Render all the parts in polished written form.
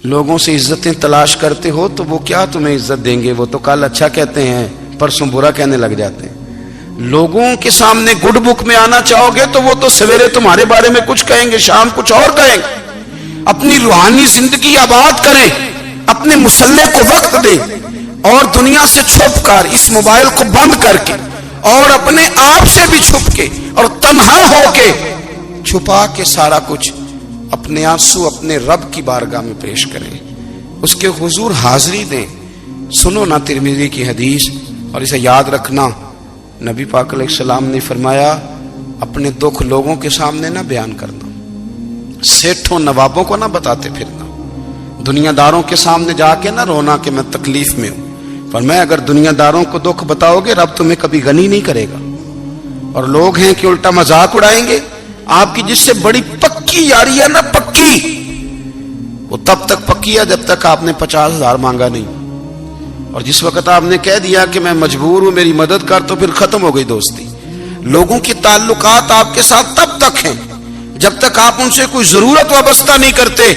لوگوں سے عزتیں تلاش کرتے ہو تو وہ کیا تمہیں عزت دیں گے؟ وہ تو کل اچھا کہتے ہیں، پرسوں برا کہنے لگ جاتے ہیں۔ لوگوں کے سامنے گڈ بک میں آنا چاہو گے تو وہ تو سویرے تمہارے بارے میں کچھ کہیں گے، شام کچھ اور کہیں گے۔ اپنی روحانی زندگی آباد کریں، اپنے مسلح کو وقت دیں، اور دنیا سے چھپ کر، اس موبائل کو بند کر کے، اور اپنے آپ سے بھی چھپ کے اور تنہا ہو کے، چھپا کے سارا کچھ اپنے آنسو اپنے رب کی بارگاہ میں پیش کریں، اس کے حضور حاضری دیں۔ سنو نا ترمذی کی حدیث، اور اسے یاد رکھنا، نبی پاک علیہ السلام نے فرمایا اپنے دکھ لوگوں کے سامنے نہ بیان کرنا، سیٹھوں نوابوں کو نہ بتاتے پھرنا، دنیا داروں کے سامنے جا کے نہ رونا کہ میں تکلیف میں ہوں۔ فرمایا اگر دنیا داروں کو دکھ بتاؤ گے رب تمہیں کبھی غنی نہیں کرے گا، اور لوگ ہیں کہ الٹا مذاق اڑائیں گے۔ آپ کی جس سے بڑی پکی یاری ہے نا، پکی، وہ تب تک پکی ہے جب تک آپ نے 50,000 مانگا نہیں، اور جس وقت آپ نے کہہ دیا کہ میں مجبور ہوں میری مدد کر، تو پھر ختم ہو گئی دوستی۔ لوگوں کے تعلقات آپ کے ساتھ تب تک ہیں جب تک آپ ان سے کوئی ضرورت وابستہ نہیں کرتے۔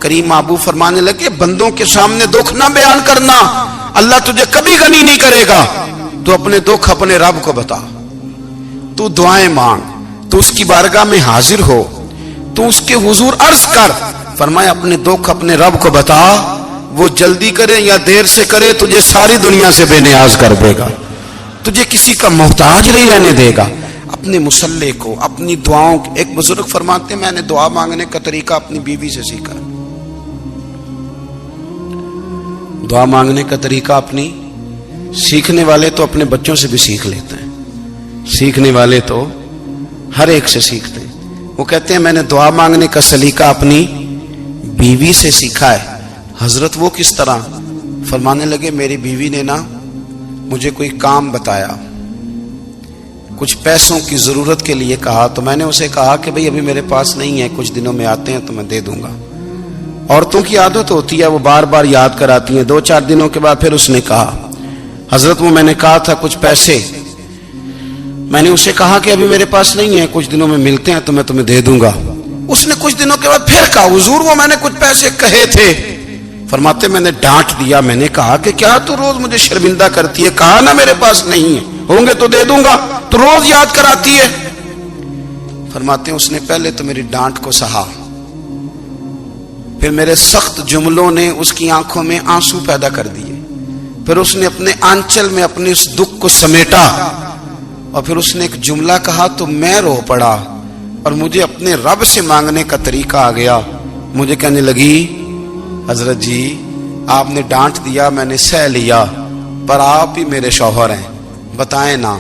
کریم محبوب فرمانے لگے بندوں کے سامنے دکھ نہ بیان کرنا، اللہ تجھے کبھی غنی نہیں کرے گا۔ تو اپنے دکھ اپنے رب کو بتا، تو دعائیں مانگ، تو اس کی بارگاہ میں حاضر ہو، تو اس کے حضور عرض کر۔ فرمایا اپنے دکھ اپنے رب کو بتا، وہ جلدی کرے یا دیر سے کرے تجھے ساری دنیا سے بے نیاز کر دے گا، تجھے کسی کا محتاج نہیں رہنے دے گا۔ اپنے مسلح کو، اپنی دعاؤں، ایک بزرگ فرماتے ہیں میں نے دعا مانگنے کا طریقہ اپنی بیوی سے سیکھا، دعا مانگنے کا طریقہ اپنی، سیکھنے والے تو اپنے بچوں سے بھی سیکھ لیتے ہیں، سیکھنے والے تو ہر ایک سے سیکھتے ہیں۔ وہ کہتے ہیں میں نے دعا مانگنے کا سلیقہ اپنی بیوی سے سیکھا ہے۔ حضرت وہ کس طرح؟ فرمانے لگے میری بیوی نے نا مجھے کوئی کام بتایا، کچھ پیسوں کی ضرورت کے لیے کہا، تو میں نے اسے کہا کہ بھئی ابھی میرے پاس نہیں ہے، کچھ دنوں میں آتے ہیں تو میں دے دوں گا۔ عورتوں کی عادت ہوتی ہے وہ بار بار یاد کراتی ہیں، 2-4 دنوں کے بعد پھر اس نے کہا حضرت وہ میں نے کہا تھا کچھ پیسے، میں نے اسے کہا کہ ابھی میرے پاس نہیں ہے، کچھ دنوں میں ملتے ہیں تو میں تمہیں دے دوں گا۔ اس نے کچھ دنوں کے بعد پھر کہا حضور وہ میں نے کچھ پیسے کہے تھے۔ فرماتے میں نے ڈانٹ دیا، میں نے کہا کہ کیا تو روز مجھے شرمندہ کرتی ہے، کہا نا میرے پاس نہیں ہے، ہوں گے تو دے دوں گا، تو روز یاد کراتی ہے۔ فرماتے ہیں اس نے پہلے تو میری ڈانٹ کو سہا، پھر میرے سخت جملوں نے اس کی آنکھوں میں آنسو پیدا کر دیے، پھر اس نے اپنے آنچل میں اپنے اس دکھ کو سمیٹا، اور پھر اس نے ایک جملہ کہا تو میں رو پڑا، اور مجھے اپنے رب سے مانگنے کا طریقہ آ گیا۔ مجھے کہنے لگی حضرت جی آپ نے ڈانٹ دیا، میں نے سہ لیا، پر آپ ہی میرے شوہر ہیں، بتائیں نا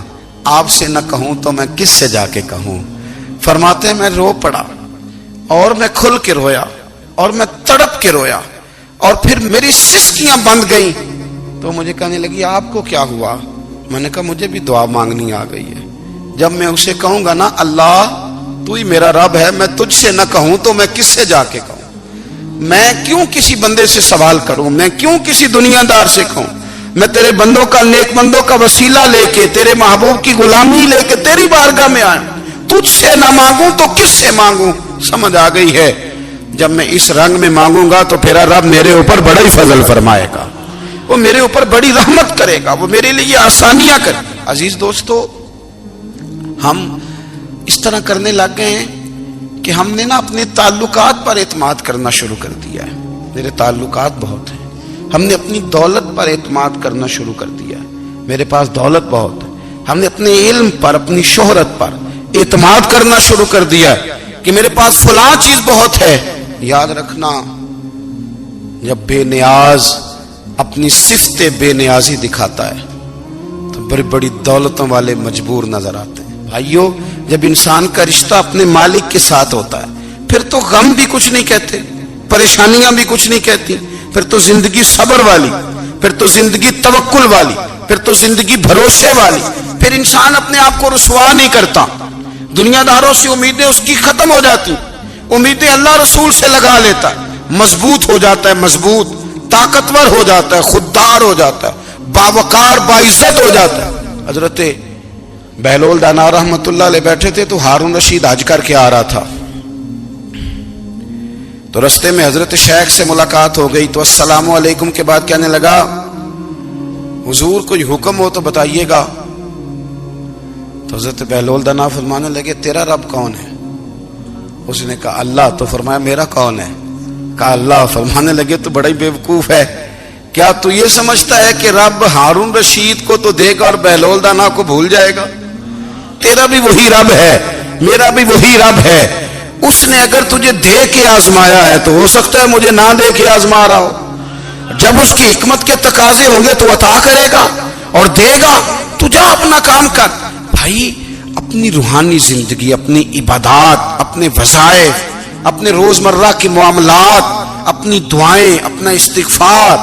آپ سے نہ کہوں تو میں کس سے جا کے کہوں۔ فرماتے ہیں میں رو پڑا، اور میں کھل کے رویا، اور میں تڑپ کے رویا، اور پھر میری سسکیاں بند گئیں۔ تو مجھے کہنے لگی آپ کو کیا ہوا؟ میں نے کہا مجھے بھی دعا مانگنی آ گئی ہے، جب میں اسے کہوں گا نا اللہ تو ہی میرا رب ہے، میں تجھ سے نہ کہوں تو میں کس سے جا کے کہوں؟ میں کیوں کسی بندے سے سوال کروں؟ میں کیوں کسی دنیا دار سے کہوں؟ میں تیرے بندوں کا، نیک بندوں کا وسیلہ لے کے، تیرے محبوب کی غلامی لے کے تیری بارگاہ میں آئیں، تجھ سے نہ مانگوں تو کس سے مانگوں؟ سمجھ آ گئی ہے؟ جب میں اس رنگ میں مانگوں گا تو پھر رب میرے اوپر بڑا ہی فضل فرمائے گا، وہ میرے اوپر بڑی رحمت کرے گا، وہ میرے لیے آسانیاں کرے گا۔ عزیز دوستو، ہم اس طرح کرنے لگ گئے ہیں کہ ہم نے نا اپنے تعلقات پر اعتماد کرنا شروع کر دیا ہے۔ میرے تعلقات بہت ہیں، ہم نے اپنی دولت پر اعتماد کرنا شروع کر دیا ہے، میرے پاس دولت بہت ہے۔ ہم نے اپنے علم پر، اپنی شہرت پر اعتماد کرنا شروع کر دیا ہے کہ میرے پاس فلاں چیز بہت ہے۔ یاد رکھنا جب بے نیاز اپنی صفت بے نیازی دکھاتا ہے تو بڑی بڑی دولتوں والے مجبور نظر آتے ہیں۔ بھائیو جب انسان کا رشتہ اپنے مالک کے ساتھ ہوتا ہے پھر تو غم بھی کچھ نہیں کہتے، پریشانیاں بھی کچھ نہیں کہتی، پھر تو زندگی صبر والی، پھر تو زندگی توکل والی، پھر تو زندگی بھروسے والی، پھر انسان اپنے آپ کو رسوا نہیں کرتا۔ دنیا داروں سے امیدیں اس کی ختم ہو جاتی، امیدیں اللہ رسول سے لگا لیتا ہے، مضبوط ہو جاتا ہے، مضبوط، طاقتور ہو جاتا ہے، خوددار ہو جاتا ہے، باوقار باعزت ہو جاتا ہے۔ حضرت بہلول دانا رحمت اللہ علیہ بیٹھے تھے تو ہارون رشید حج کر کے آ رہا تھا، تو رستے میں حضرت شیخ سے ملاقات ہو گئی تو السلام علیکم کے بعد کہنے لگا حضور کوئی حکم ہو تو بتائیے گا. تو حضرت بہلول دنا فرمانے لگے تیرا رب کون ہے؟ اس نے کہا اللہ. تو فرمایا میرا کون ہے؟ کہا اللہ. فرمانے لگے تو بڑا ہی بیوقوف ہے، کیا تو یہ سمجھتا ہے کہ رب ہارون رشید کو تو دے گا اور بہلول دانا کو بھول جائے گا؟ تیرا بھی وہی رب ہے، میرا بھی وہی رب ہے. اس نے اگر تجھے دے کے آزمایا ہے تو ہو سکتا ہے مجھے نہ دے کے آزما رہا ہو. جب اس کی حکمت کے تقاضے ہوں گے تو عطا کرے گا اور دے گا. تو جا اپنا کام کر. بھائی اپنی روحانی زندگی، اپنی عبادات، اپنے وظائف، اپنے روزمرہ کے معاملات، اپنی دعائیں، اپنا استغفار.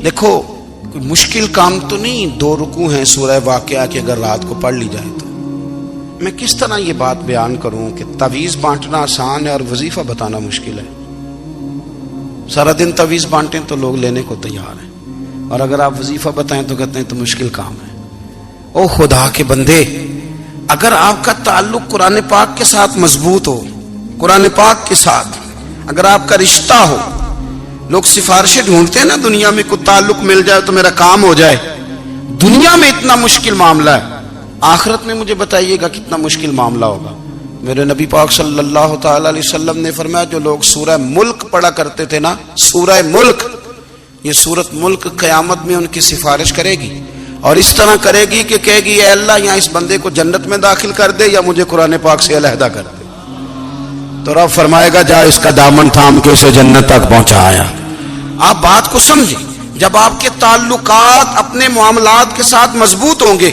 دیکھو کوئی مشکل کام تو نہیں 2 رکوع ہیں سورہ واقعہ کہ اگر رات کو پڑھ لی جائے تو. میں کس طرح یہ بات بیان کروں کہ تعویذ بانٹنا آسان ہے اور وظیفہ بتانا مشکل ہے. سارا دن تعویذ بانٹیں تو لوگ لینے کو تیار ہیں، اور اگر آپ وظیفہ بتائیں تو کہتے ہیں تو مشکل کام ہے. او خدا کے بندے، اگر آپ کا تعلق قرآن پاک کے ساتھ مضبوط ہو، قرآن پاک کے ساتھ اگر آپ کا رشتہ ہو، لوگ سفارشیں ڈھونڈتے ہیں نا دنیا میں کوئی تعلق مل جائے تو میرا کام ہو جائے. دنیا میں اتنا مشکل معاملہ ہے، آخرت میں مجھے بتائیے گا کتنا مشکل معاملہ ہوگا. میرے نبی پاک صلی اللہ تعالی علیہ وسلم نے فرمایا جو لوگ سورہ ملک پڑھا کرتے تھے نا، سورہ ملک، یہ سورت ملک قیامت میں ان کی سفارش کرے گی، اور اس طرح کرے گی کہ کہے گی اے اللہ یہاں اس بندے کو جنت میں داخل کر دے یا مجھے قرآن پاک سے علیحدہ کر دے. تو رب فرمائے گا جا اس کا دامن تھام کے اسے جنت تک پہنچایا. آپ بات کو سمجھیں، جب آپ کے تعلقات اپنے معاملات کے ساتھ مضبوط ہوں گے.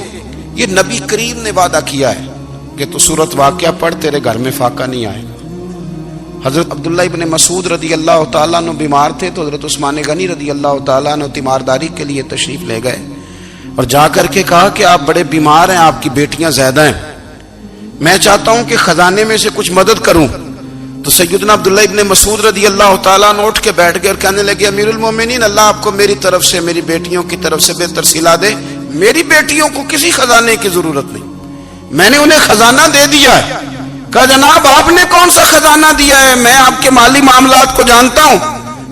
یہ نبی کریم نے وعدہ کیا ہے کہ تو سورت واقعہ پڑھ تیرے گھر میں فاقہ نہیں آئے گا. حضرت عبداللہ ابن مسعود رضی اللہ تعالیٰ عنہ بیمار تھے تو حضرت عثمان غنی رضی اللہ تعالیٰ عنہ تیمارداری کے لیے تشریف لے گئے اور جا کر کے کہا کہ آپ بڑے بیمار ہیں، آپ کی بیٹیاں زیادہ ہیں، میں چاہتا ہوں کہ خزانے میں سے کچھ مدد کروں. تو سیدنا عبداللہ ابن مسعود رضی اللہ تعالیٰ عنہ اٹھ کے بیٹھ گئے اور کہنے لگے امیر المومنین، اللہ آپ کو میری طرف سے، میری بیٹیوں کی طرف سے بہتر صلہ دے. میری بیٹیوں کو کسی خزانے کی ضرورت نہیں، میں نے انہیں خزانہ دے دیا ہے. کہا جناب آپ نے کون سا خزانہ دیا ہے، میں آپ کے مالی معاملات کو جانتا ہوں.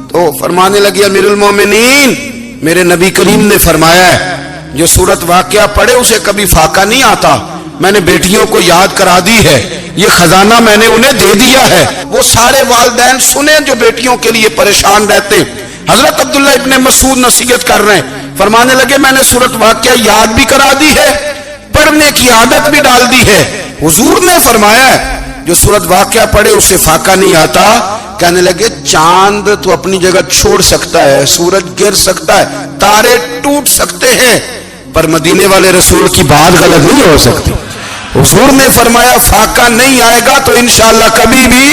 تو فرمانے لگے امیر المومنین، میرے نبی کریم نے فرمایا ہے جو سورت واقعہ پڑھے اسے کبھی فاقہ نہیں آتا. میں نے بیٹیوں کو یاد کرا دی ہے، یہ خزانہ میں نے انہیں دے دیا ہے. وہ سارے والدین سنیں جو بیٹیوں کے لیے پریشان رہتے ہیں. حضرت عبداللہ ابن مسعود نصیحت کر رہے ہیں، فرمانے لگے میں نے سورت واقعہ یاد بھی کرا دی ہے، پڑھنے کی عادت بھی ڈال دی ہے. حضور نے فرمایا ہے جو سورت واقعہ پڑھے اسے فاقہ نہیں آتا. کہنے لگے چاند تو اپنی جگہ چھوڑ سکتا ہے، سورج گر سکتا ہے، تارے ٹوٹ سکتے ہیں، پر مدینے والے رسول کی بات غلط نہیں ہو سکتی. حضور نے فرمایا فاقہ نہیں آئے گا تو انشاءاللہ کبھی بھی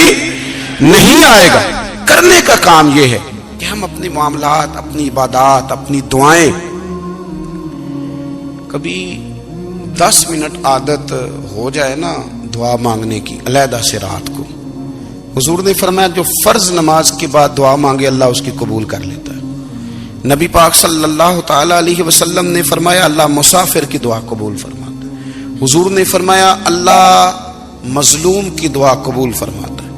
نہیں آئے گا. کرنے کا کام یہ ہے کہ ہم اپنے معاملات، اپنی عبادات، اپنی دعائیں، کبھی 10 منٹ عادت ہو جائے نا دعا مانگنے کی علیحدہ سے رات کو. حضور نے فرمایا جو فرض نماز کے بعد دعا مانگے اللہ اس کی قبول کر لیتا ہے. نبی پاک صلی اللہ تعالی علیہ وسلم نے فرمایا اللہ مسافر کی دعا قبول فرماتا ہے. حضور نے فرمایا اللہ مظلوم کی دعا قبول فرماتا ہے.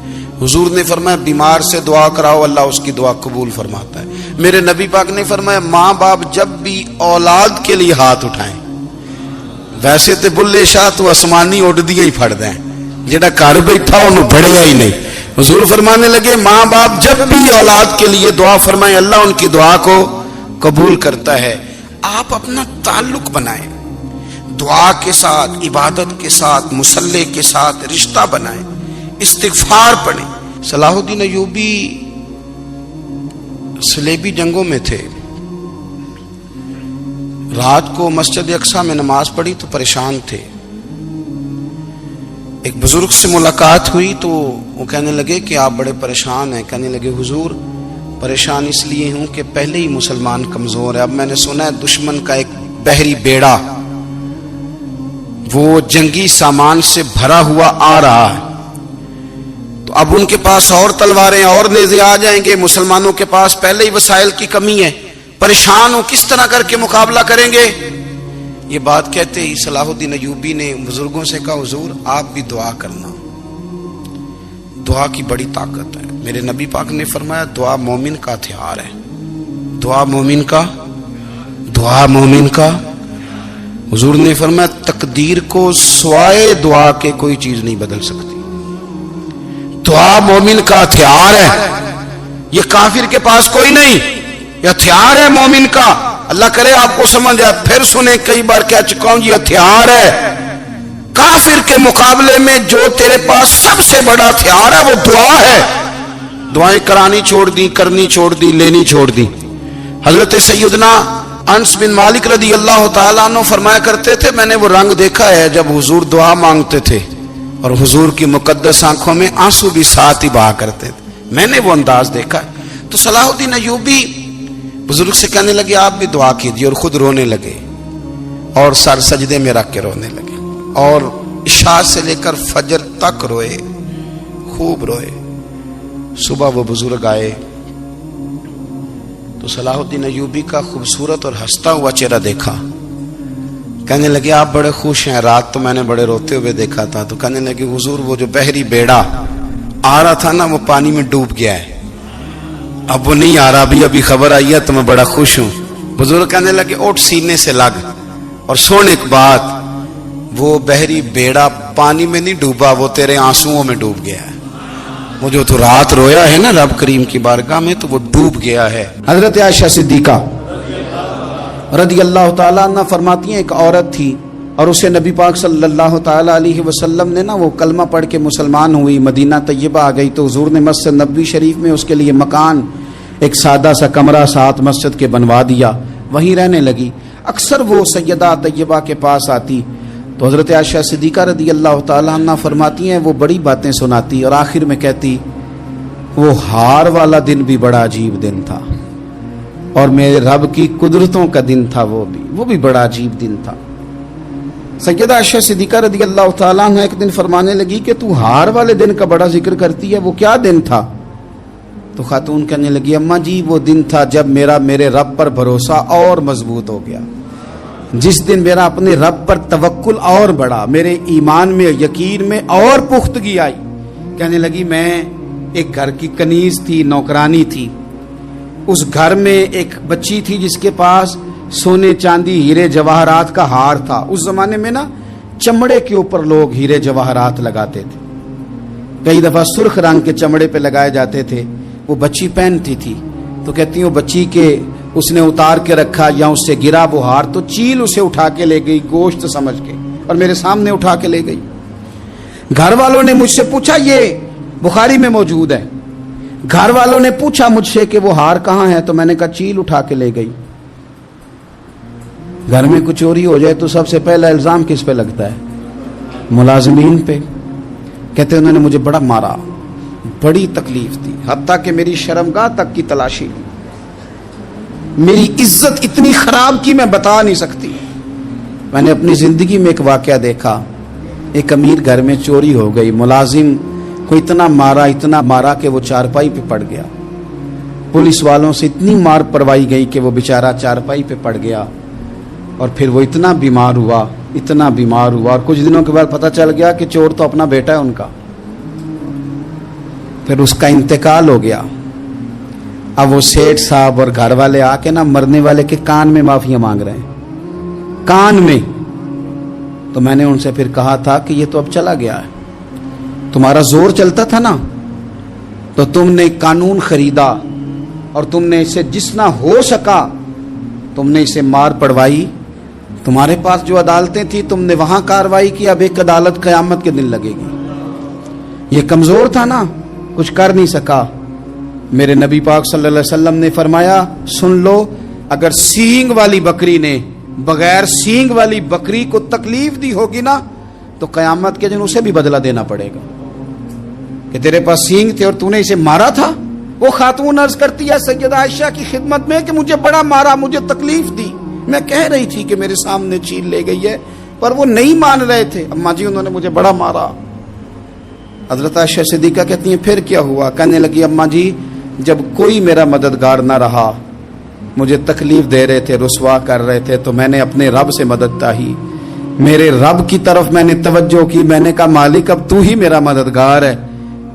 حضور نے فرمایا بیمار سے دعا کراؤ اللہ اس کی دعا قبول فرماتا ہے. میرے نبی پاک نے فرمایا ماں باپ جب بھی اولاد کے لیے ہاتھ اٹھائیں، ویسے تے بلے شاہ تو آسمانی اڑ دیا ہی پھڑ دیں، جڑا گھر بیٹھا انہوں بڑھیا ہی نہیں. حضور فرمانے لگے ماں باپ جب بھی اولاد کے لیے دعا فرمائیں اللہ ان کی دعا کو قبول کرتا ہے. آپ اپنا تعلق بنائیں دعا کے ساتھ، عبادت کے ساتھ، مصلی کے ساتھ رشتہ بنائیں، استغفار پڑھیں. صلاح الدین ایوبی صلیبی جنگوں میں تھے، رات کو مسجد اقصی میں نماز پڑھی تو پریشان تھے. ایک بزرگ سے ملاقات ہوئی تو وہ کہنے لگے کہ آپ بڑے پریشان ہیں. کہنے لگے حضور پریشان اس لیے ہوں کہ پہلے ہی مسلمان کمزور ہے، اب میں نے سنا ہے دشمن کا ایک بحری بیڑا وہ جنگی سامان سے بھرا ہوا آ رہا ہے، تو اب ان کے پاس اور تلواریں اور نیزے آ جائیں گے، مسلمانوں کے پاس پہلے ہی وسائل کی کمی ہے، پریشان ہو کس طرح کر کے مقابلہ کریں گے. یہ بات کہتے ہی صلاح الدین ایوبی نے بزرگوں سے کہا حضور آپ بھی دعا کرنا. دعا کی بڑی طاقت ہے. میرے نبی پاک نے فرمایا دعا مومن کا ہتھیار ہے. دعا مومن کا، دعا مومن کا. حضور نے فرمایا تقدیر کو سوائے دعا کے کوئی چیز نہیں بدل سکتی. دعا مومن کا ہتھیار ہے. یہ کافر کے پاس کوئی نہیں، یہ ہتھیار ہے مومن کا. اللہ کرے آپ کو سمجھ آئے. پھر سنیں، کئی بار کہہ چکا ہوں یہ ہتھیار ہے. کافر کے مقابلے میں جو تیرے پاس سب سے بڑا ہتھیار ہے وہ دعا ہے. دعائیں کرانی چھوڑ دی، کرنی چھوڑ دی، لینی چھوڑ دی. حضرت سیدنا انس بن مالک رضی اللہ تعالیٰ عنہ فرمایا کرتے تھے میں نے وہ رنگ دیکھا ہے جب حضور دعا مانگتے تھے اور حضور کی مقدس آنکھوں میں آنسو بھی ساتھ ہی بہا کرتے تھے. میں نے وہ انداز دیکھا ہے. تو صلاح الدین ایوبی بزرگ سے کہنے لگے آپ بھی دعا کیجیے، اور خود رونے لگے اور سر سجدے میں رکھ کے رونے لگے اور عشاء سے لے کر فجر تک روئے، خوب روئے. صبح وہ بزرگ آئے تو صلاح الدین ایوبی کا خوبصورت اور ہنستا ہوا چہرہ دیکھا. کہنے لگے آپ بڑے خوش ہیں، رات تو میں نے بڑے روتے ہوئے دیکھا تھا. تو کہنے لگے حضور وہ جو بحری بیڑا آ رہا تھا نا وہ پانی میں ڈوب گیا ہے، اب وہ نہیں آ رہا. ابھی خبر آئی ہے تو میں بڑا خوش ہوں. بزرگ کہنے لگے اٹھ سینے سے لگ اور سن ایک بات، وہ بحری بیڑا پانی میں نہیں ڈوبا، وہ تیرے آنسوؤں میں ڈوب گیا ہے. وہ جو تو رات رویا ہے نا رب کریم کی بارگاہ میں تو وہ ڈوب گیا ہے. حضرت عائشہ صدیقہ رضی اللہ تعالیٰ عنہ فرماتی ہیں ایک عورت تھی اور اسے نبی پاک صلی اللہ تعالیٰ علیہ وسلم نے نا وہ کلمہ پڑھ کے مسلمان ہوئی، مدینہ طیبہ آ گئی تو حضور نے مسجد نبوی شریف میں اس کے لیے مکان، ایک سادہ سا کمرہ ساتھ مسجد کے بنوا دیا، وہیں رہنے لگی. اکثر وہ سیدہ طیبہ کے پاس آتی تو حضرت عائشہ صدیقہ رضی اللہ تعالیٰ عنہ فرماتی ہیں وہ بڑی باتیں سناتی اور آخر میں کہتی وہ ہار والا دن بھی بڑا عجیب دن تھا اور میرے رب کی قدرتوں کا دن تھا، وہ بھی بڑا عجیب دن تھا. سیدہ عائشہ صدیقہ رضی اللہ تعالیٰ عنہ ایک دن فرمانے لگی کہ تو ہار والے دن کا بڑا ذکر کرتی ہے، وہ کیا دن تھا؟ تو خاتون کہنے لگی اماں جی وہ دن تھا جب میرے رب پر بھروسہ اور مضبوط ہو گیا، جس دن میرا اپنے رب پر توکل اور بڑھا، میرے ایمان میں یقین میں اور پختگی آئی. کہنے لگی میں ایک گھر کی کنیز تھی، نوکرانی تھی. اس گھر میں ایک بچی تھی جس کے پاس سونے چاندی ہیرے جواہرات کا ہار تھا. اس زمانے میں نا چمڑے کے اوپر لوگ ہیرے جواہرات لگاتے تھے، کئی دفعہ سرخ رنگ کے چمڑے پہ لگائے جاتے تھے. وہ بچی پہنتی تھی تو کہتی ہوں بچی کے اس نے اتار کے رکھا یا اس سے گرا وہ ہار تو چیل اسے اٹھا کے لے گئی گوشت سمجھ کے اور میرے سامنے اٹھا کے لے گئی. گھر والوں نے مجھ سے پوچھا، یہ بخاری میں موجود ہے، گھر والوں نے پوچھا مجھ سے کہ وہ ہار کہاں ہے تو میں نے کہا چیل اٹھا کے لے گئی. گھر میں کچھ چوری ہو جائے تو سب سے پہلا الزام کس پہ لگتا ہے؟ ملازمین پہ. کہتے انہوں نے مجھے بڑا مارا، بڑی تکلیف دی، حتیٰ کہ میری شرمگاہ تک کی تلاشی لی، میری عزت اتنی خراب کی میں بتا نہیں سکتی. میں نے اپنی زندگی میں ایک واقعہ دیکھا، ایک امیر گھر میں چوری ہو گئی، ملازم کو اتنا مارا کہ وہ چارپائی پہ پڑ گیا. پولیس والوں سے اتنی مار پروائی گئی کہ وہ بیچارہ چارپائی پہ پڑ گیا اور پھر وہ اتنا بیمار ہوا اور کچھ دنوں کے بعد پتہ چل گیا کہ چور تو اپنا بیٹا ہے ان کا. پھر اس کا انتقال ہو گیا. اب وہ سیٹھ صاحب اور گھر والے آ کے نا مرنے والے کے کان میں معافیاں مانگ رہے ہیں، کان میں. تو میں نے ان سے پھر کہا تھا کہ یہ تو اب چلا گیا ہے، تمہارا زور چلتا تھا نا تو تم نے قانون خریدا اور تم نے اسے جتنا ہو سکا تم نے اسے مار پڑوائی. تمہارے پاس جو عدالتیں تھی تم نے وہاں کاروائی کی، اب ایک عدالت قیامت کے دن لگے گی. یہ کمزور تھا نا، کچھ کر نہیں سکا. میرے نبی پاک صلی اللہ علیہ وسلم نے فرمایا سن لو، اگر سینگ والی بکری نے بغیر سینگ والی بکری کو تکلیف دی ہوگی نا تو قیامت کے دن اسے بھی بدلہ دینا پڑے گا کہ تیرے پاس سینگ تھے اور تو نے اسے مارا تھا. وہ خاتون عرض کرتی ہے سیدہ عائشہ کی خدمت میں کہ مجھے بڑا مارا، مجھے تکلیف دی، میں کہہ رہی تھی کہ میرے سامنے چیل لے گئی ہے پر وہ نہیں مان رہے تھے. اماں جی انہوں نے مجھے بڑا مارا. حضرت عائشہ صدیقہ کہتی ہیں پھر کیا ہوا؟ کہنے لگی اماں جی جب کوئی میرا مددگار نہ رہا، مجھے تکلیف دے رہے تھے، رسوا کر رہے تھے، تو میں نے اپنے رب سے مدد چاہی، میرے رب کی طرف میں نے توجہ کی. میں نے کہا مالک اب تو ہی میرا مددگار ہے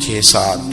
6-7,